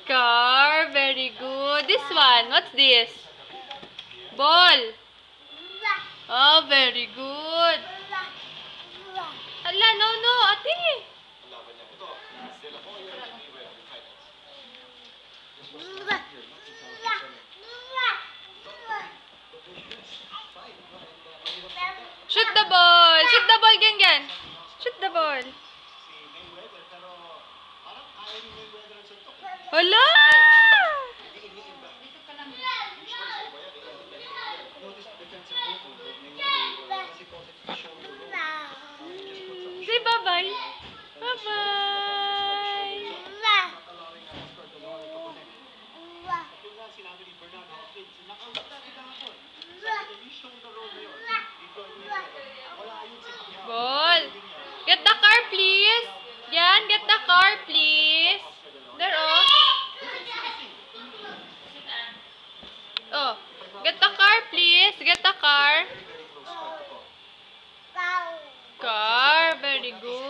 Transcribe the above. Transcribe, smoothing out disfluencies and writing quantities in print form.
Car. Very good. This one. What's this? Ball. Oh, very good. Ala, no, no, ate. Shoot the ball. Shoot the ball, Gen. Shoot the ball. Hala! Say bye-bye. Bye-bye. Ball. Get the car, please. Yan, get the car, please. There, oh. Oh, get the car, please. Get the car. Car, very good.